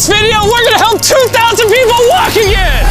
this video, we're gonna help 2,000 people walk again!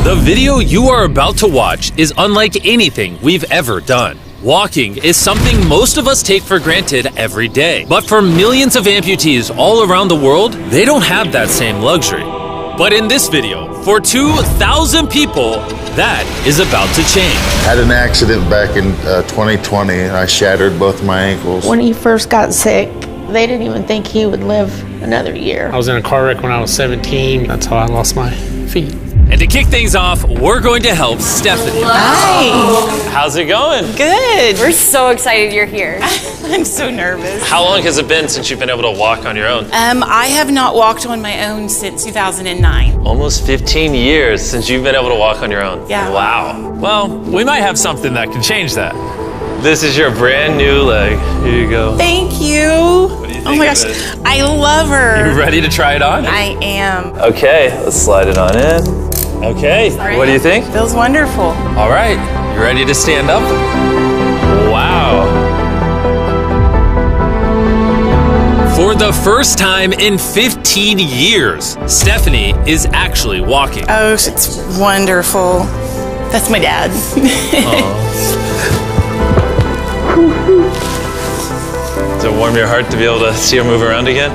The video you are about to watch is unlike anything we've ever done. Walking is something most of us take for granted every day. But for millions of amputees all around the world, they don't have that same luxury. But in this video, for 2,000 people, that is about to change. I had an accident back in 2020 and I shattered both my ankles. When he first got sick, they didn't even think he would live another year. I was in a car wreck when I was 17. That's how I lost my feet. And to kick things off, we're going to help Stephanie. Hi. How's it going? Good. We're so excited you're here. I'm so nervous. How long has it been since you've been able to walk on your own? I have not walked on my own since 2009. Almost 15 years since you've been able to walk on your own. Yeah. Wow. Well, we might have something that can change that. This is your brand new leg. Here you go. Thank you. What do you think Oh my of gosh, it? I love her. You ready to try it on? I am. Okay, let's slide it on in. Okay, what do you think? Feels wonderful. All right, you ready to stand up? Wow. For the first time in 15 years, Stephanie is actually walking. Oh, it's wonderful. That's my dad. Does it warm your heart to be able to see her move around again?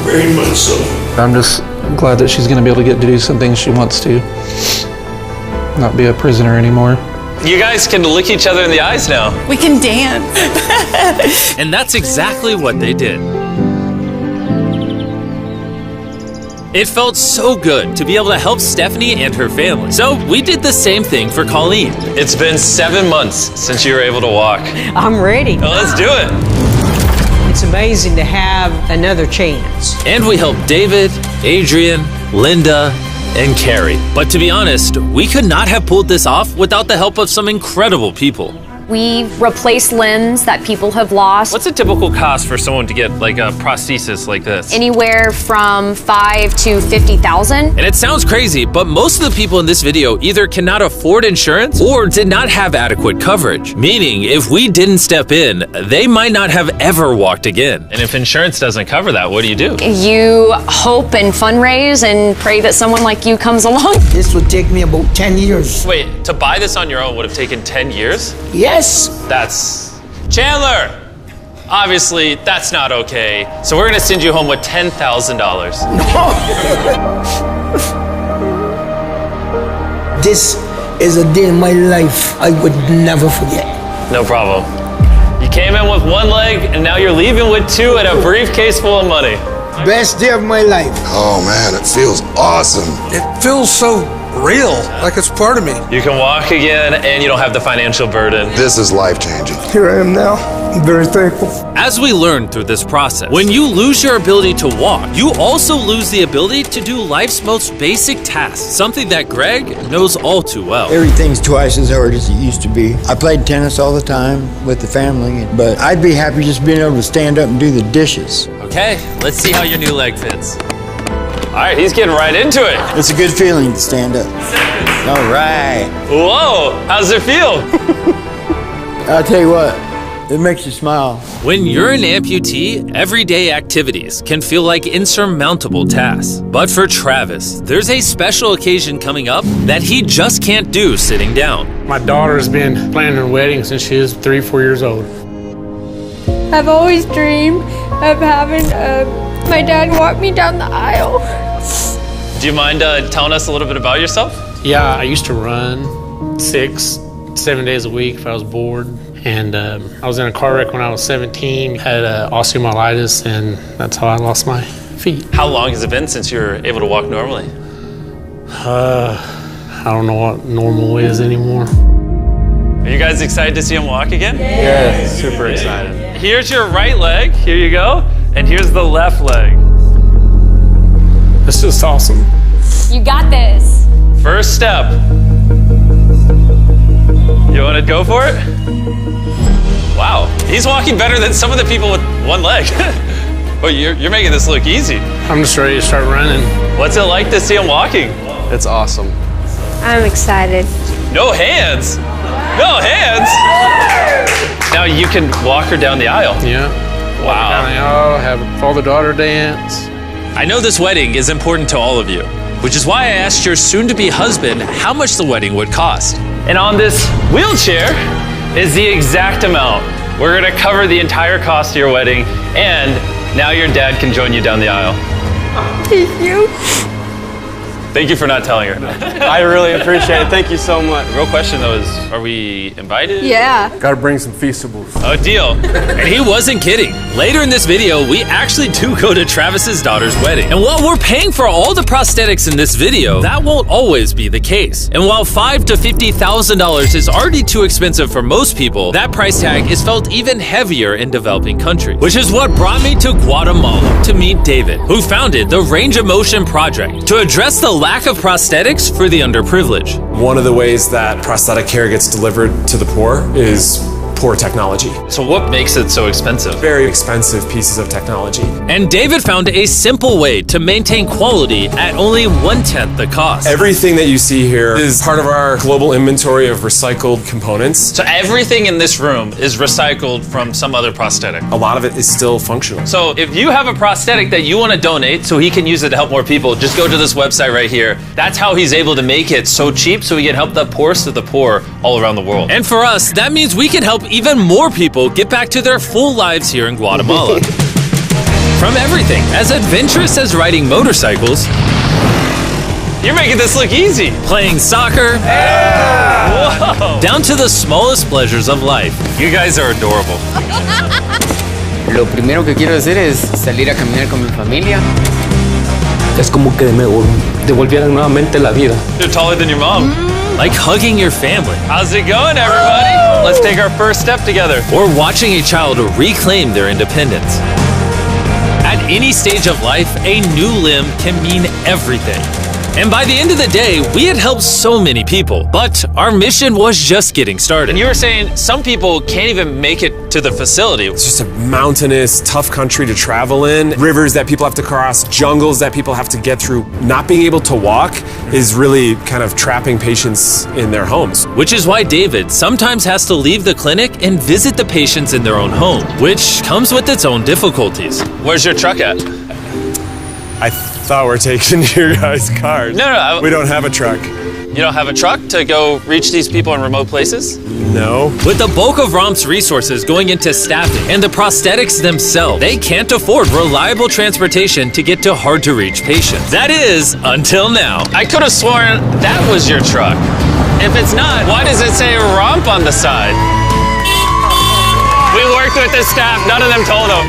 Very much so. I'm just glad that she's going to be able to get to do some things she wants to. Not be a prisoner anymore. You guys can look each other in the eyes now. We can dance. And that's exactly what they did. It felt so good to be able to help Stephanie and her family. So we did the same thing for Colleen. It's been 7 months since you were able to walk. I'm ready. Well, let's do it. It's amazing to have another chance. And we helped David, Adrian, Linda, and Carrie. But to be honest, we could not have pulled this off without the help of some incredible people. We replace limbs that people have lost. What's a typical cost for someone to get like a prosthesis like this? Anywhere from $5,000 to $50,000. And it sounds crazy, but most of the people in this video either cannot afford insurance or did not have adequate coverage. Meaning, if we didn't step in, they might not have ever walked again. And if insurance doesn't cover that, what do? You hope and fundraise and pray that someone like you comes along. This would take me about 10 years. Wait, to buy this on your own would have taken 10 years? Yes. That's... Chandler! Obviously, that's not okay. So we're gonna send you home with $10,000. This is a day in my life I would never forget. No problem. You came in with one leg, and now you're leaving with two and a briefcase full of money. Best day of my life. Oh man, it feels awesome. It feels so real, like it's part of me. You can walk again, and you don't have the financial burden. This is life-changing. Here I am now. I'm very thankful. As we learned through this process, when you lose your ability to walk, you also lose the ability to do life's most basic tasks, something that Greg knows all too well. Everything's twice as hard as it used to be. I played tennis all the time with the family, but I'd be happy just being able to stand up and do the dishes. Okay, let's see how your new leg fits. All right, he's getting right into it. It's a good feeling to stand up. All right. Whoa, how's it feel? I'll tell you what, it makes you smile. When you're an amputee, everyday activities can feel like insurmountable tasks. But for Travis, there's a special occasion coming up that he just can't do sitting down. My daughter's been planning her wedding since she was 3 or 4 years old. I've always dreamed of having my dad walk me down the aisle. Do you mind telling us a little bit about yourself? Yeah, I used to run 6, 7 days a week if I was bored. And I was in a car wreck when I was 17, had osteomyelitis, and that's how I lost my feet. How long has it been since you were able to walk normally? I don't know what normal is anymore. Are you guys excited to see him walk again? Yeah, super excited. Here's your right leg, here you go, and here's the left leg. It's just awesome. You got this. First step. You want to go for it? Wow, he's walking better than some of the people with one leg. Well, you're making this look easy. I'm just ready to start running. What's it like to see him walking? It's awesome. I'm excited. No hands. No hands. Now you can walk her down the aisle. Yeah. Wow. Have a father-daughter dance. I know this wedding is important to all of you, which is why I asked your soon-to-be husband how much the wedding would cost. And on this wheelchair is the exact amount. We're gonna cover the entire cost of your wedding, and now your dad can join you down the aisle. Thank you. Thank you for not telling her. I really appreciate it. Thank you so much. The real question though is, are we invited? Yeah. Gotta bring some feastables. Oh, deal. And he wasn't kidding. Later in this video, we actually do go to Travis's daughter's wedding. And while we're paying for all the prosthetics in this video, that won't always be the case. And while $5,000 to $50,000 is already too expensive for most people, that price tag is felt even heavier in developing countries. Which is what brought me to Guatemala to meet David, who founded the Range of Motion Project to address the lack of prosthetics for the underprivileged. One of the ways that prosthetic care gets delivered to the poor is poor technology. So what makes it so expensive? Very expensive pieces of technology. And David found a simple way to maintain quality at only 1/10 the cost. Everything that you see here is part of our global inventory of recycled components. So everything in this room is recycled from some other prosthetic. A lot of it is still functional. So if you have a prosthetic that you want to donate so he can use it to help more people, just go to this website right here. That's how he's able to make it so cheap so he can help the poorest of the poor all around the world. And for us, that means we can help even more people get back to their full lives here in Guatemala. From everything as adventurous as riding motorcycles, You're making this look easy. playing soccer, Whoa. down to the smallest pleasures of life. You guys are adorable. Lo primero que quiero hacer es salir a caminar con mi familia. Es como que me devolvieran nuevamente la vida. You're taller than your mom. Like hugging your family. How's it going, everybody? Let's take our first step together. Or watching a child reclaim their independence. At any stage of life, a new limb can mean everything. And by the end of the day, we had helped so many people, but our mission was just getting started. And you were saying some people can't even make it to the facility. It's just a mountainous, tough country to travel in. Rivers that people have to cross, jungles that people have to get through. Not being able to walk is really kind of trapping patients in their homes. Which is why David sometimes has to leave the clinic and visit the patients in their own home, which comes with its own difficulties. Where's your truck at? I thought we're taking your guys' cars. No. We don't have a truck. You don't have a truck to go reach these people in remote places? No. With the bulk of ROM's resources going into staffing and the prosthetics themselves, they can't afford reliable transportation to get to hard-to-reach patients. That is, until now. I could have sworn that was your truck. If it's not, why does it say ROMP on the side? We worked with the staff, none of them told them.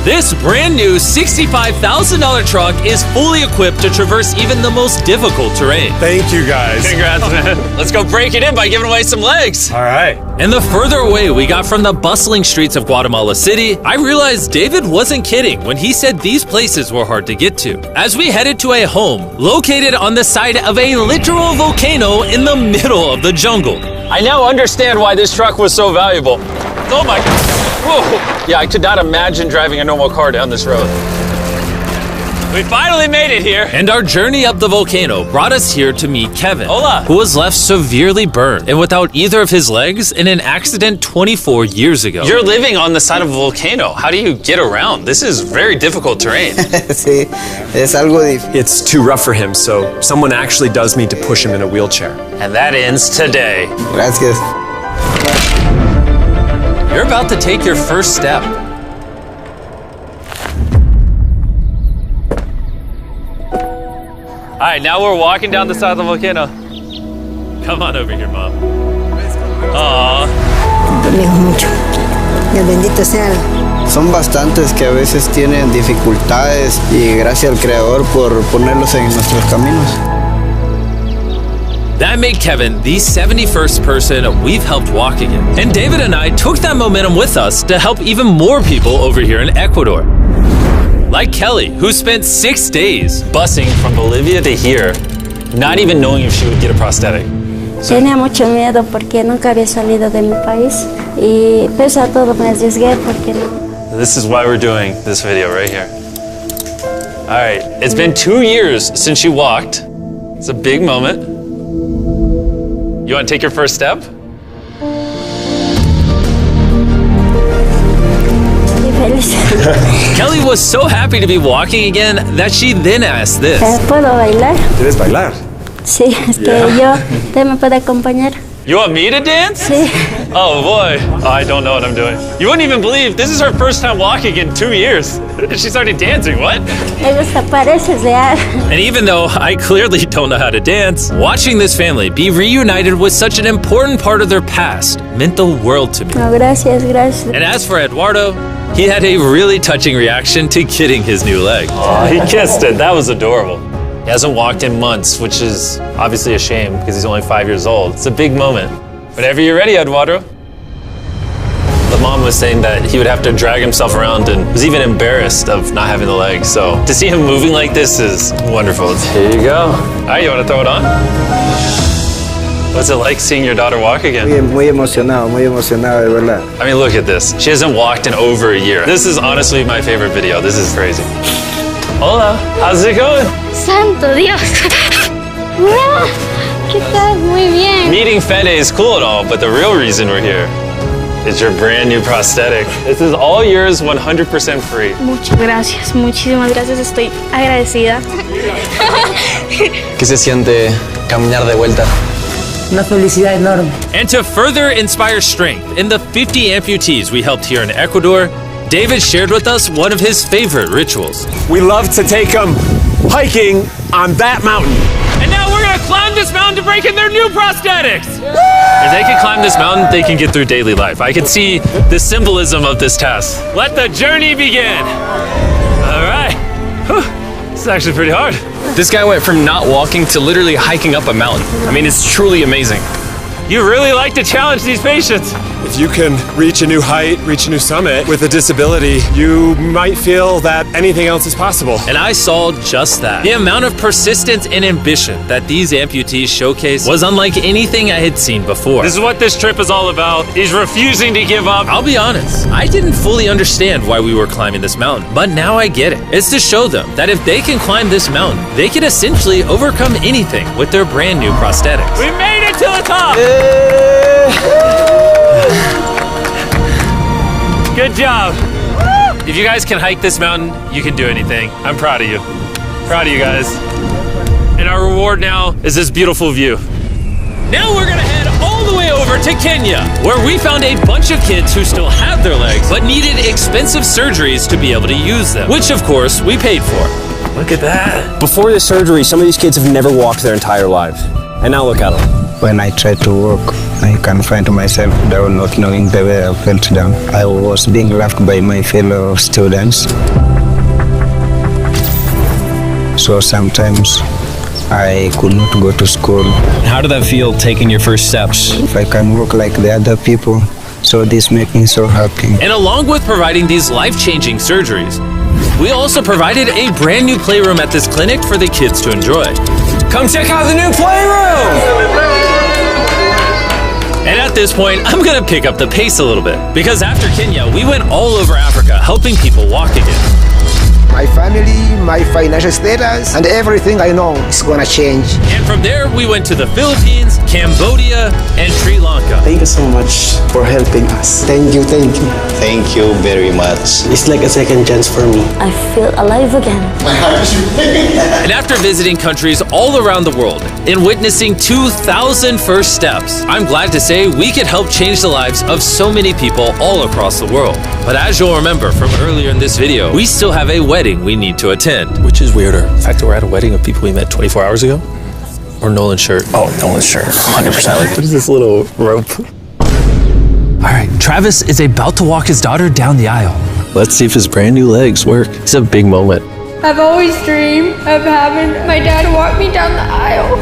This brand new $65,000 truck is fully equipped to traverse even the most difficult terrain. Thank you, guys. Congrats, man. Let's go break it in by giving away some legs. All right. And the further away we got from the bustling streets of Guatemala City, I realized David wasn't kidding when he said these places were hard to get to. As we headed to a home located on the side of a literal volcano in the middle of the jungle. I now understand why this truck was so valuable. Oh my God. Whoa. Yeah, I could not imagine driving a normal car down this road. We finally made it here. And our journey up the volcano brought us here to meet Kevin, Hola. who was left severely burned and without either of his legs in an accident 24 years ago. You're living on the side of a volcano. How do you get around? This is very difficult terrain. Sí, es algo difícil. It's too rough for him, so someone actually does need to push him in a wheelchair. And that ends today. Gracias. You're about to take your first step. All right, now we're walking down the side of the volcano. Come on over here, Mom. Aww. mucho. Bendito sea. Son bastantes que a veces tienen dificultades y gracias al Creador por ponerlos en nuestros caminos. That made Kevin the 71st person we've helped walk again. And David and I took that momentum with us to help even more people over here in Ecuador. Like Kelly, who spent 6 days busing from Bolivia to here, not even knowing if she would get a prosthetic. Tenía mucho miedo porque nunca había salido de mi país y pese a todo me arriesgué porque no. This is why we're doing this video right here. All right, it's been 2 years since she walked. It's a big moment. You want to take your first step? feliz. Kelly was so happy to be walking again that she then asked this. ¿Puedo bailar? ¿Quieres bailar? Sí, ¿usted me puede acompañar? You want me to dance? Sí. Oh boy, I don't know what I'm doing. You wouldn't even believe this is her first time walking in 2 years. She started dancing, what? Me gusta, parece real. And even though I clearly don't know how to dance, watching this family be reunited with such an important part of their past meant the world to me. No, gracias, gracias. And as for Eduardo, he had a really touching reaction to getting his new leg. Oh, he kissed it. That was adorable. He hasn't walked in months, which is obviously a shame because he's only 5 years old. It's a big moment. Whenever you're ready, Eduardo. The mom was saying that he would have to drag himself around and was even embarrassed of not having the leg. So to see him moving like this is wonderful. Here you go. All right, you want to throw it on? What's it like seeing your daughter walk again? Muy emocionado, de verdad. I mean, look at this. She hasn't walked in over a year. This is honestly my favorite video. This is crazy. Hola, how's it going? Santo Dios. ¿Qué tal? Muy bien. Meeting Fede is cool and all, but the real reason we're here is your brand new prosthetic. This is all yours, 100% free. Muchas gracias, muchísimas gracias. Estoy agradecida. ¿Qué se siente caminar de vuelta? Una felicidad enorme. And to further inspire strength in the 50 amputees we helped here in Ecuador, David shared with us one of his favorite rituals. We love to take them hiking on that mountain. And now we're gonna climb this mountain to break in their new prosthetics. If they can climb this mountain, they can get through daily life. I can see the symbolism of this task. Let the journey begin. All right. Whew. This is actually pretty hard. This guy went from not walking to literally hiking up a mountain. I mean, it's truly amazing. You really like to challenge these patients. If you can reach a new height, reach a new summit with a disability, you might feel that anything else is possible. And I saw just that. The amount of persistence and ambition that these amputees showcase was unlike anything I had seen before. This is what this trip is all about, is refusing to give up. I'll be honest, I didn't fully understand why we were climbing this mountain, but now I get it. It's to show them that if they can climb this mountain, they can essentially overcome anything with their brand new prosthetics. We made it to the top! Good job. If you guys can hike this mountain, you can do anything. I'm proud of you. Proud of you guys. And our reward now is this beautiful view. Now we're gonna head all the way over to Kenya, where we found a bunch of kids who still have their legs, but needed expensive surgeries to be able to use them, which of course we paid for. Look at that. Before the surgery, some of these kids have never walked their entire lives. And now look at them. When I try to walk, I can find myself down, not knowing the way I felt down. I was being laughed by my fellow students. So sometimes I could not go to school. How did that feel, taking your first steps? If I can walk like the other people, so this makes me so happy. And along with providing these life-changing surgeries, we also provided a brand new playroom at this clinic for the kids to enjoy. Come check out the new playroom! And at this point, I'm gonna pick up the pace a little bit, because after Kenya, we went all over Africa helping people walk again. My family, my financial status, and everything I know is gonna change. And from there, we went to the Philippines, Cambodia, and Sri Lanka. Thank you so much for helping us. Thank you, thank you. Thank you very much. It's like a second chance for me. I feel alive again. And after visiting countries all around the world and witnessing 2,000 first steps, I'm glad to say we could help change the lives of so many people all across the world. But as you'll remember from earlier in this video, we still have a wedding we need to attend. Which is weirder, the fact that we're at a wedding of people we met 24 hours ago, or Nolan's shirt? Oh, Nolan's shirt, 100%. What is this little rope? All right, Travis is about to walk his daughter down the aisle. Let's see if his brand new legs work. It's a big moment. I've always dreamed of having my dad walk me down the aisle.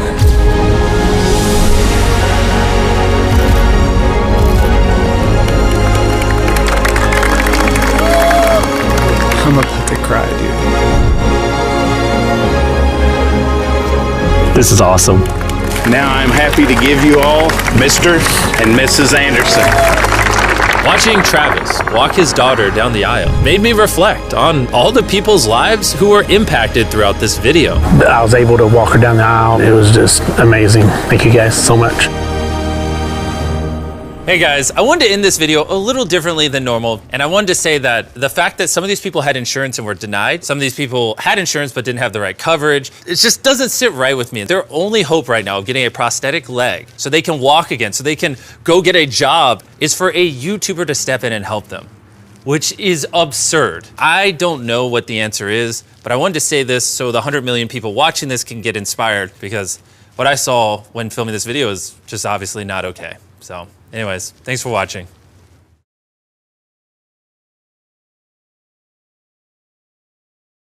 I'm about to cry, dude. This is awesome. Now I'm happy to give you all Mr. and Mrs. Anderson. Watching Travis walk his daughter down the aisle made me reflect on all the people's lives who were impacted throughout this video. I was able to walk her down the aisle. It was just amazing. Thank you guys so much. Hey guys, I wanted to end this video a little differently than normal, and I wanted to say that the fact that some of these people had insurance and were denied, some of these people had insurance but didn't have the right coverage, it just doesn't sit right with me. Their only hope right now of getting a prosthetic leg so they can walk again, so they can go get a job, is for a YouTuber to step in and help them, which is absurd. I don't know what the answer is, but I wanted to say this so the 100 million people watching this can get inspired, because what I saw when filming this video is just obviously not okay. So anyways, thanks for watching.